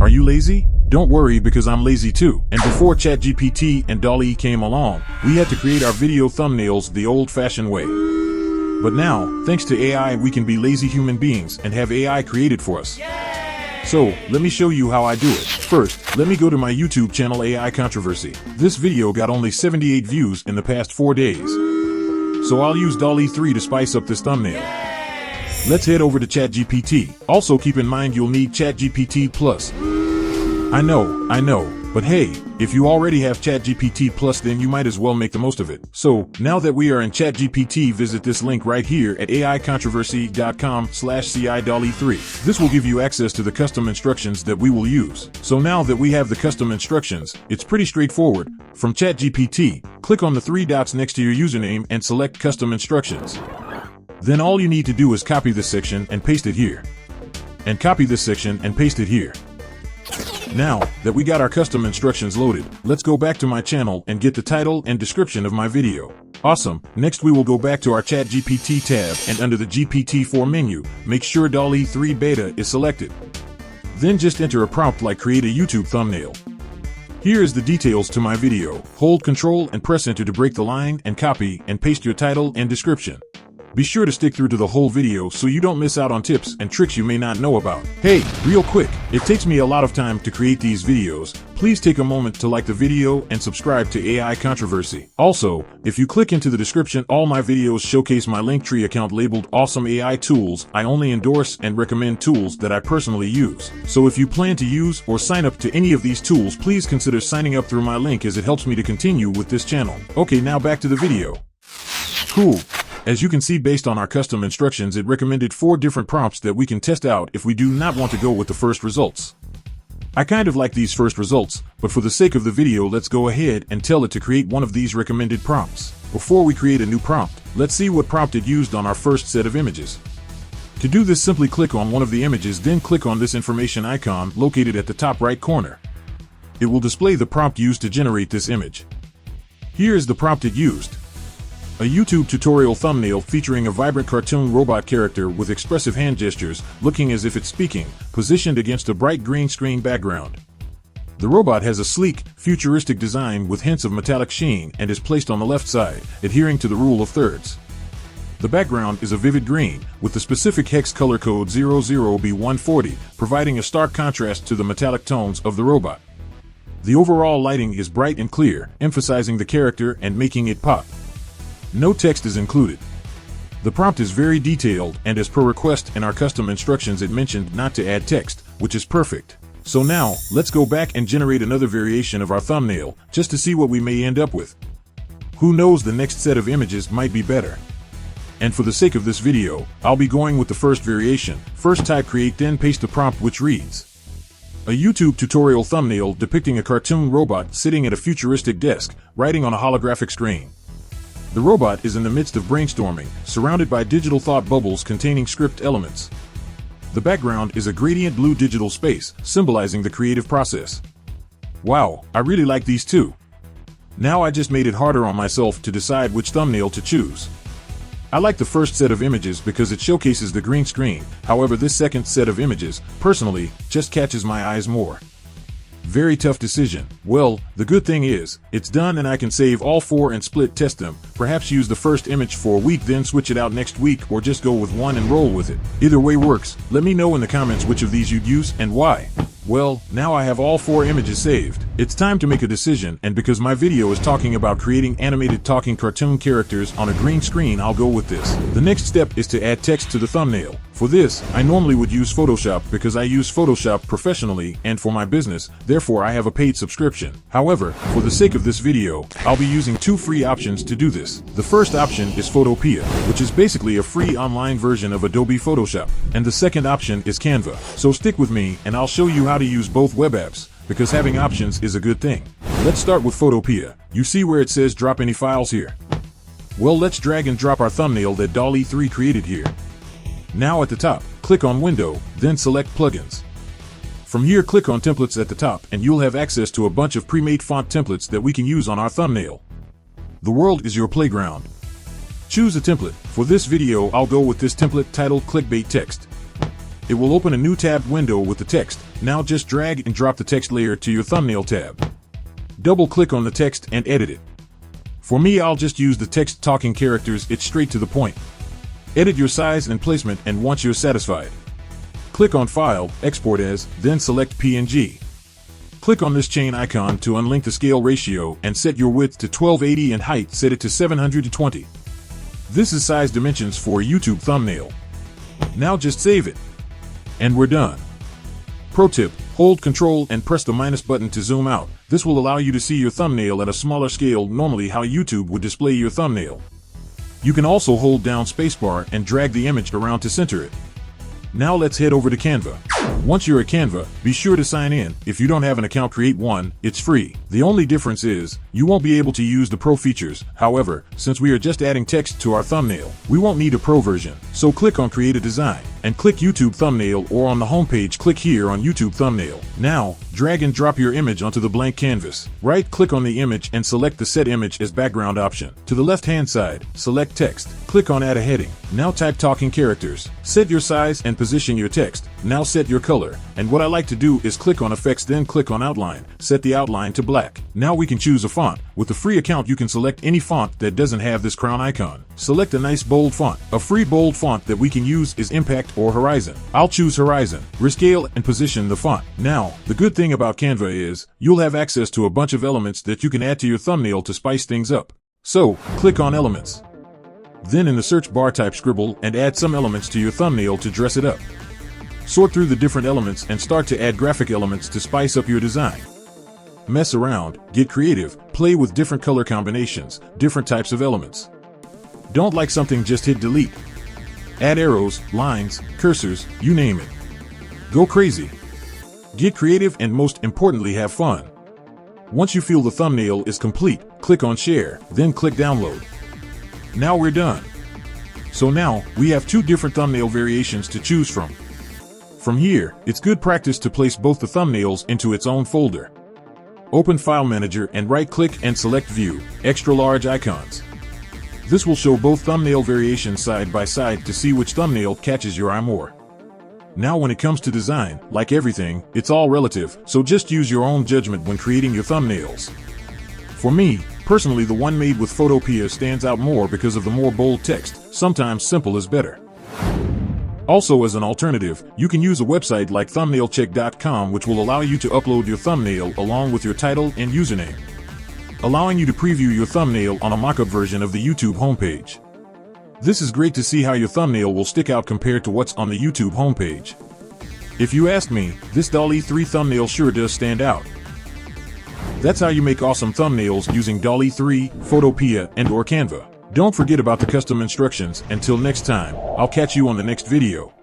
Are you lazy? Don't worry, because I'm lazy too. And before ChatGPT and DALL-E came along, we had to create our video thumbnails the old-fashioned way. But now, thanks to AI, we can be lazy human beings and have AI created for us. So, let me show you how I do it. First, let me go to my YouTube channel AI Controversy. This video got only 78 views in the past 4 days. So I'll use DALL-E 3 to spice up this thumbnail. Let's head over to ChatGPT. Also keep in mind you'll need ChatGPT Plus. I know, but hey, if you already have ChatGPT Plus, then you might as well make the most of it. So, now that we are in ChatGPT, visit this link right here at aicontroversy.com/CI-DALL-E3. This will give you access to the custom instructions that we will use. So now that we have the custom instructions, it's pretty straightforward. From ChatGPT, click on the 3 dots next to your username and select Custom Instructions. Then all you need to do is copy this section and paste it here. And copy this section and paste it here. Now that we got our custom instructions loaded, let's go back to my channel and get the title and description of my video. Awesome. Next we will go back to our ChatGPT tab, and under the GPT-4 menu, make sure DALL-E 3 Beta is selected. Then just enter a prompt like create a YouTube thumbnail. Here is the details to my video. Hold Ctrl and press Enter to break the line, and copy and paste your title and description. Be sure to stick through to the whole video so you don't miss out on tips and tricks you may not know about. Hey, real quick, it takes me a lot of time to create these videos. Please take a moment to like the video and subscribe to AI Controversy. Also, if you click into the description, all my videos showcase my Linktree account labeled Awesome AI Tools. I only endorse and recommend tools that I personally use. So if you plan to use or sign up to any of these tools, please consider signing up through my link, as it helps me to continue with this channel. Okay, now back to the video. Cool. As you can see, based on our custom instructions, it recommended 4 different prompts that we can test out if we do not want to go with the first results. I kind of like these first results, but for the sake of the video, let's go ahead and tell it to create one of these recommended prompts. Before we create a new prompt, let's see what prompt it used on our first set of images. To do this, simply click on one of the images, then click on this information icon located at the top right corner. It will display the prompt used to generate this image. Here is the prompt it used. A YouTube tutorial thumbnail featuring a vibrant cartoon robot character with expressive hand gestures, looking as if it's speaking, positioned against a bright green screen background. The robot has a sleek, futuristic design with hints of metallic sheen and is placed on the left side, adhering to the rule of thirds. The background is a vivid green, with the specific hex color code 00B140, providing a stark contrast to the metallic tones of the robot. The overall lighting is bright and clear, emphasizing the character and making it pop. No text is included. The prompt is very detailed, and as per request in our custom instructions, it mentioned not to add text, which is perfect. So now, let's go back and generate another variation of our thumbnail, just to see what we may end up with. Who knows, the next set of images might be better. And for the sake of this video, I'll be going with the first variation. First type create, then paste the prompt, which reads: a YouTube tutorial thumbnail depicting a cartoon robot sitting at a futuristic desk, writing on a holographic screen. The robot is in the midst of brainstorming, surrounded by digital thought bubbles containing script elements. The background is a gradient blue digital space, symbolizing the creative process. Wow, I really like these too. Now I just made it harder on myself to decide which thumbnail to choose. I like the first set of images because it showcases the green screen. However, this second set of images, personally, just catches my eyes more. Very tough decision. Well, the good thing is, it's done and I can save all 4 and split test them. Perhaps use the first image for a week, then switch it out next week, or just go with one and roll with it. Either way works. Let me know in the comments which of these you'd use and why. Well, now I have all 4 images saved. It's time to make a decision, and because my video is talking about creating animated talking cartoon characters on a green screen, I'll go with this. The next step is to add text to the thumbnail. For this, I normally would use Photoshop because I use Photoshop professionally and for my business, therefore I have a paid subscription. However, for the sake of this video, I'll be using 2 free options to do this. The first option is Photopia, which is basically a free online version of Adobe Photoshop. And the second option is Canva. So stick with me and I'll show you how to use both web apps, because having options is a good thing. Let's start with Photopea. You see where it says drop any files here? Well, let's drag and drop our thumbnail that DALL-E 3 created here. Now at the top, click on Window, then select Plugins. From here, click on Templates at the top and you'll have access to a bunch of pre-made font templates that we can use on our thumbnail. The world is your playground. Choose a template. For this video, I'll go with this template titled Clickbait Text. It will open a new tabbed window with the text. Now just drag and drop the text layer to your thumbnail tab. Double-click on the text and edit it. For me, I'll just use the text talking characters. It's straight to the point. Edit your size and placement, and once you're satisfied, click on File, Export As, then select PNG. Click on this chain icon to unlink the scale ratio and set your width to 1280 and height set it to 720. This is size dimensions for a YouTube thumbnail. Now just save it. And we're done. Pro tip, hold Ctrl and press the minus button to zoom out. This will allow you to see your thumbnail at a smaller scale, normally how YouTube would display your thumbnail. You can also hold down spacebar and drag the image around to center it. Now let's head over to Canva. Once you're at Canva, be sure to sign in. If you don't have an account, create one. It's free. The only difference is, you won't be able to use the Pro features. However, since we are just adding text to our thumbnail, we won't need a Pro version. So click on Create a Design, and click YouTube Thumbnail, or on the homepage, click here on YouTube Thumbnail. Now, drag and drop your image onto the blank canvas. Right-click on the image and select the Set Image as Background option. To the left-hand side, select Text. Click on Add a Heading. Now type talking characters. Set your size and position your text. Now set your color. And what I like to do is click on Effects, then click on Outline. Set the outline to black. Now we can choose a font. With the free account, you can select any font that doesn't have this crown icon. Select a nice bold font. A free bold font that we can use is Impact or Horizon. I'll choose Horizon. Rescale and position the font. Now, the good thing about Canva is, you'll have access to a bunch of elements that you can add to your thumbnail to spice things up. So, click on Elements. Then in the search bar type Scribble and add some elements to your thumbnail to dress it up. Sort through the different elements and start to add graphic elements to spice up your design. Mess around, get creative, play with different color combinations, different types of elements. Don't like something, just hit delete. Add arrows, lines, cursors, you name it. Go crazy. Get creative and most importantly, have fun. Once you feel the thumbnail is complete, click on Share, then click Download. Now we're done. So now, we have two different thumbnail variations to choose from. From here, it's good practice to place both the thumbnails into its own folder. Open File Manager and right-click and select View, Extra Large Icons. This will show both thumbnail variations side by side to see which thumbnail catches your eye more. Now when it comes to design, like everything, it's all relative, so just use your own judgment when creating your thumbnails. For me, personally, the one made with Photopia stands out more because of the more bold text. Sometimes simple is better. Also, as an alternative, you can use a website like thumbnailcheck.com, which will allow you to upload your thumbnail along with your title and username, allowing you to preview your thumbnail on a mock-up version of the YouTube homepage. This is great to see how your thumbnail will stick out compared to what's on the YouTube homepage. If you ask me, this DALL-E 3 thumbnail sure does stand out. That's how you make awesome thumbnails using DALL-E 3, Photopia, and/or Canva. Don't forget about the custom instructions. Until next time, I'll catch you on the next video.